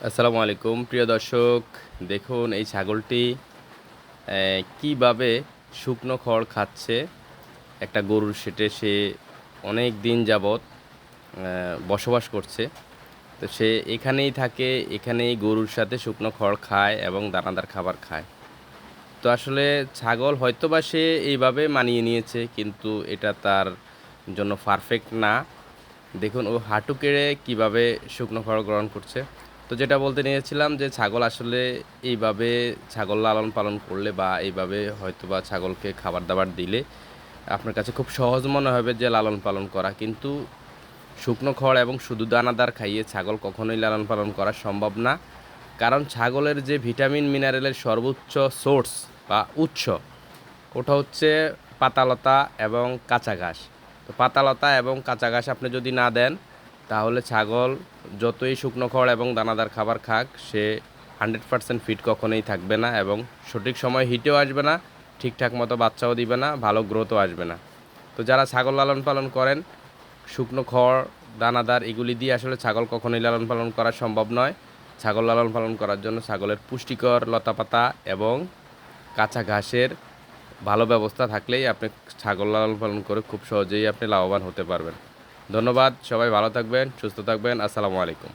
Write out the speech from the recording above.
আসসালামু আলাইকুম প্রিয় দর্শক। দেখুন এই ছাগলটি কিভাবে শুকনো খড় খাচ্ছে। একটা গরুর শেটে সে অনেক দিন যাবৎ বসবাস করছে। তো সে এখানেই থাকে, এখানেই গরুর সাথে শুকনো খড় খায় এবং দানাদার খাবার খায়। তো আসলে ছাগল হয়তোবা সে এইভাবে মানিয়ে নিয়েছে, কিন্তু এটা তার জন্য পারফেক্ট না। দেখুন ও হাঁটু গেড়ে কীভাবে শুকনো খড় গ্রহণ করছে। তো যেটা বলতে নিয়েছিলাম যে ছাগল আসলে এইভাবে ছাগল লালন পালন করলে বা এইভাবে হয়তোবা ছাগলকে খাবার দাবার দিলে আপনার কাছে খুব সহজ মনে হবে যে লালন পালন করা, কিন্তু শুকনো খড় এবং শুধু দানাদার খাইয়ে ছাগল কখনোই লালন পালন করা সম্ভব না। কারণ ছাগলের যে ভিটামিন মিনারেলের সর্বোচ্চ সোর্স বা উৎস, ওটা হচ্ছে পাতালতা এবং কাঁচা ঘাস। তো পাতালতা এবং কাঁচা ঘাস আপনি যদি না দেন, তাহলে ছাগল যতই শুকনো খড় এবং দানাদার খাবার খাক, সে 100% ফিট কখনোই থাকবে না এবং সঠিক সময় হিটেও আসবে না, ঠিকঠাক মতো বাচ্চাও দিবে না, ভালো গ্রোথও আসবে না। তো যারা ছাগল লালন পালন করেন, শুকনো খড় দানাদার এগুলি দিয়ে আসলে ছাগল কখনোই লালন পালন করা সম্ভব নয়। ছাগল লালন পালন করার জন্য ছাগলের পুষ্টিকর লতাপাতা এবং কাঁচা ঘাসের ভালো ব্যবস্থা থাকলেই আপনি ছাগল লালন পালন করে খুব সহজেই আপনি লাভবান হতে পারবেন। ধন্যবাদ, সবাই ভালো থাকবেন, সুস্থ থাকবেন। আসসালামু আলাইকুম।